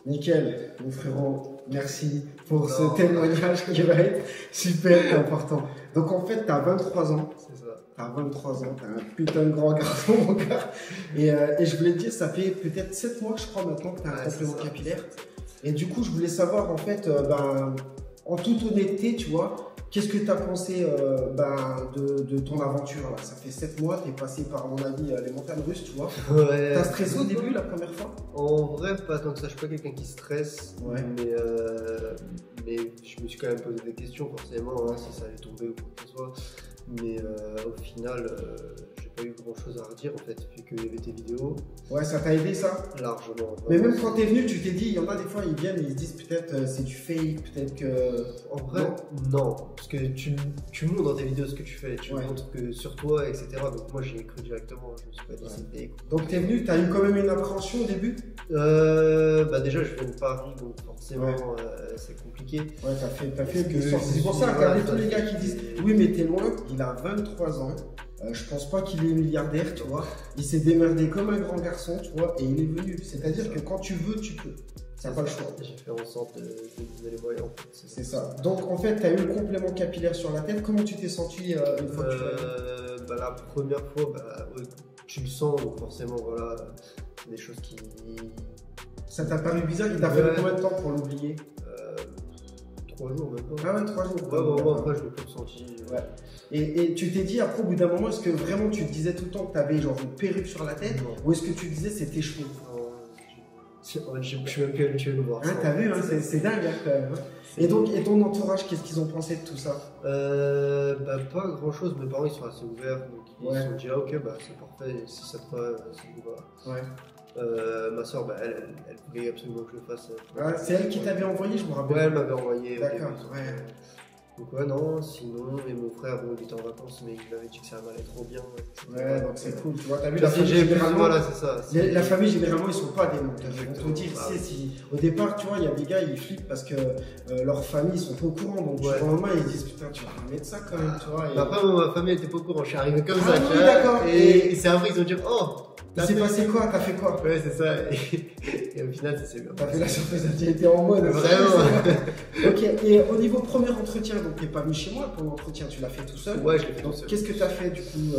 Nickel, mon frérot, merci pour ce témoignage qui va être super important. Donc en fait, tu as 23 ans. C'est ça. Tu as 23 ans, tu as un putain de grand garçon, mon gars. Et je voulais te dire, ça fait peut-être 7 mois, je crois, maintenant que tu as un complément capillaire. Et du coup, je voulais savoir, en fait, en toute honnêteté, tu vois, qu'est-ce que tu as pensé de ton aventure là? Ça fait 7 mois, tu es passé par, à mon avis, les montagnes russes, tu vois. Ouais. T'as stressé au début, la première fois? En vrai, pas tant que ça. Je suis pas quelqu'un qui stresse, Ouais. mais je me suis quand même posé des questions, forcément, hein, si ça allait tomber ou quoi que ce soit. Mais au final, j'ai pas eu grand chose à redire en fait, vu qu'il y avait tes vidéos. Ouais, ça t'a aidé ça? Largement. Mais même quand t'es venu, tu t'es dit, il y en a des fois, ils viennent et ils se disent peut-être c'est du fake, peut-être que. En vrai, non. Parce que tu montres dans tes vidéos ce que tu fais, tu montres que sur toi, etc. Donc moi j'ai cru directement, je me suis pas dit c'est fake. Donc t'es venu, t'as eu quand même une appréhension au début? Déjà je viens de Paris, donc forcément c'est compliqué. Ouais, t'as fait que c'est pour ça, regardez tous les gars qui disent oui mais t'es loin, il a 23 ans. Je pense pas qu'il est milliardaire, tu vois. Il s'est démerdé comme un grand garçon, tu vois, et il est venu. C'est-à-dire que quand tu veux, tu peux. T'as pas le choix. J'ai fait en sorte de donner les moyens, en fait. C'est ça. Donc en fait, t'as eu le complément capillaire sur la tête. Comment tu t'es senti une fois que tu l'as eu? La première fois, tu le sens, donc forcément, voilà, des choses qui. Ça t'a paru bizarre? Il t'a fallu combien de temps pour l'oublier? 3 jours maintenant. Ah ouais, 3 jours. Ouais, vraiment, après je l'ai plus ressenti. Ouais. Et tu t'es dit après au bout d'un moment, est-ce que vraiment tu te disais tout le temps que tu avais genre une perruque sur la tête? Ou est-ce que tu disais c'était cheveux? Je suis même plus habitué de le voir. Hein, t'as vu, hein, c'est dingue hein, quand même. Et donc, et ton entourage, qu'est-ce qu'ils ont pensé de tout ça? Pas grand chose, mes parents ils sont assez ouverts, donc ils se sont dit ah ok c'est parfait, si ça te va, ça nous va. Ouais. Ma soeur, elle voulait absolument que je le fasse. C'est elle qui t'avait envoyé, je me rappelle. Ouais, elle m'avait envoyé. D'accord, Donc non, sinon, et mon frère, il était en vacances, mais il m'avait dit que ça m'allait trop bien. Ouais, donc c'est cool, tu vois, t'as vu, la famille, généralement, voilà, c'est ça. La famille, généralement, ils sont pas des menteurs. Ils vont te dire, au départ, tu vois, il y a des gars, ils flippent parce que leur famille, ils sont pas au courant, donc du jour au lendemain, ils disent, putain, tu vas remettre ça quand même, tu vois. Après, ma famille était pas au courant, je suis arrivé comme ça, tu vois. D'accord. Et c'est après, ils ont dit, oh! Il s'est passé quoi? T'as fait quoi? Ouais, c'est ça. Et au final, ça s'est bien. T'as fait la surprise, tu étais en mode. Vraiment. Ok, et au niveau premier entretien, donc t'es pas venu chez moi, ton entretien, tu l'as fait tout seul? Ouais, je l'ai fait tout seul. Qu'est-ce que t'as fait du coup?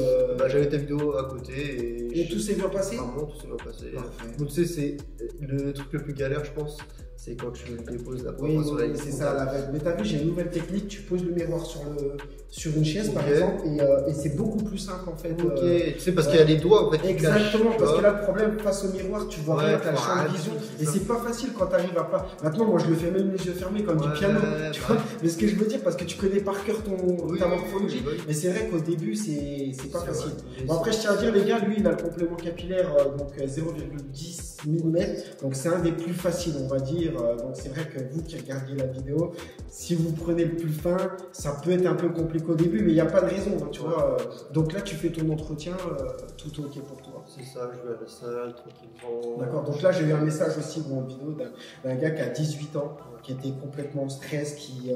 J'avais ta vidéo à côté et tout s'est bien passé? Vraiment, tout s'est bien passé. Donc, tu sais, c'est le truc le plus galère, je pense. C'est quand tu déposes la première fois sur la liste. C'est ça, mais t'as vu, j'ai une nouvelle technique, tu poses le miroir sur une chaise par exemple, et c'est beaucoup plus simple en fait. Ok, tu sais, parce qu'il y a les doigts en fait. Exactement, parce que là le problème, face au miroir, tu vois rien, t'as le champ de vision, et c'est pas facile quand t'arrives à pas. Maintenant, moi je le fais même les yeux fermés comme du piano, tu vois. Mais ce que je veux dire, parce que tu connais par cœur ta morphologie, mais c'est vrai qu'au début, c'est pas facile. Bon, après, je tiens à dire, les gars, lui il a le complément capillaire, donc 0,10 mm, donc c'est un des plus faciles, on va dire. Donc c'est vrai que vous qui regardiez la vidéo, si vous prenez le plus fin, ça peut être un peu compliqué au début, mais il n'y a pas de raison, hein, tu vois. Donc là, tu fais ton entretien, tout ok pour toi. C'est ça, je vais à la salle, tranquillement. D'accord, donc là, j'ai eu un message aussi en vidéo d'un gars qui a 18 ans, qui était complètement en stress, qui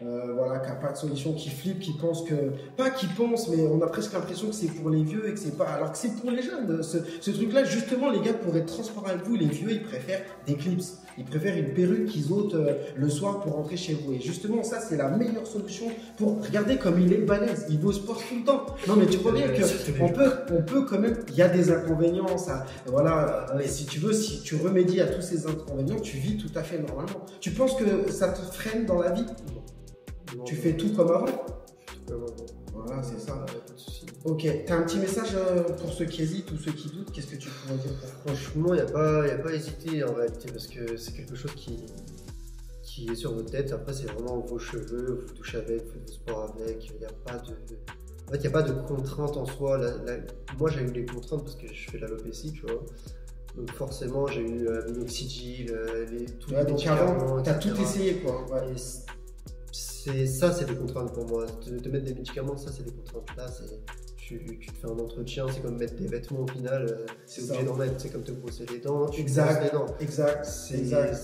n'a pas de solution, qui flippe, qui pense que... Pas qui pense, mais on a presque l'impression que c'est pour les vieux et que c'est pas... Alors que c'est pour les jeunes. Ce truc-là, justement, les gars, pour être transparents avec vous, les vieux, ils préfèrent des clips. Ils préfèrent une perruque qu'ils ôtent le soir pour rentrer chez vous. Et justement, ça, c'est la meilleure solution pour... Regardez comme il est balèze. Il va au sport tout le temps. Non, mais tu vois bien qu'on peut quand même... Il y a des inconvénients, ça... Voilà. Mais si tu veux, si tu remédies à tous ces inconvénients, tu vis tout à fait normalement. Tu penses que ça te freine dans la vie? Non. Tu fais tout comme avant? Voilà, c'est ça. Pas de souci. Ok, t'as un petit message pour ceux qui hésitent ou ceux qui doutent? Qu'est-ce que tu pourrais dire? Franchement, il n'y a pas hésité en réalité, parce que c'est quelque chose qui est sur votre tête. Après, c'est vraiment vos cheveux, vous touchez avec, vous faites du sport avec. Il n'y a pas de... En fait, il n'y a pas de contraintes en soi. Moi, j'ai eu des contraintes parce que je fais de l'alopécie, tu vois. Donc forcément, j'ai eu minoxidil, tous les médicaments. T'as tout essayé, quoi. Ouais. C'est des contraintes pour moi. De mettre des médicaments, ça, c'est des contraintes. Là, tu te fais un entretien, c'est comme mettre des vêtements au final. C'est obligé d'en mettre, c'est comme te brosser les dents. Exact.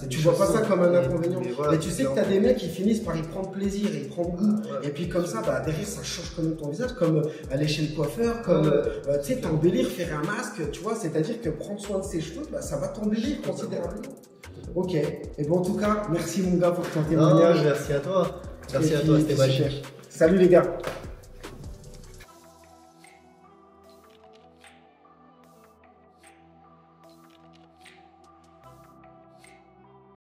Tu vois pas ça comme un inconvénient. Mais tu sais que t'as des mecs qui finissent par y prendre plaisir, y prendre goût. Et puis comme ça, derrière, ça change quand même ton visage. Comme aller chez le coiffeur, comme tu sais, t'embellir, faire un masque, tu vois. C'est-à-dire que prendre soin de ses cheveux, ça va t'embellir considérablement. Ok. Et bon, en tout cas, merci mon gars pour ton Non, témoignage. merci à toi. Merci Et à puis, toi, c'était super. magique. Salut les gars.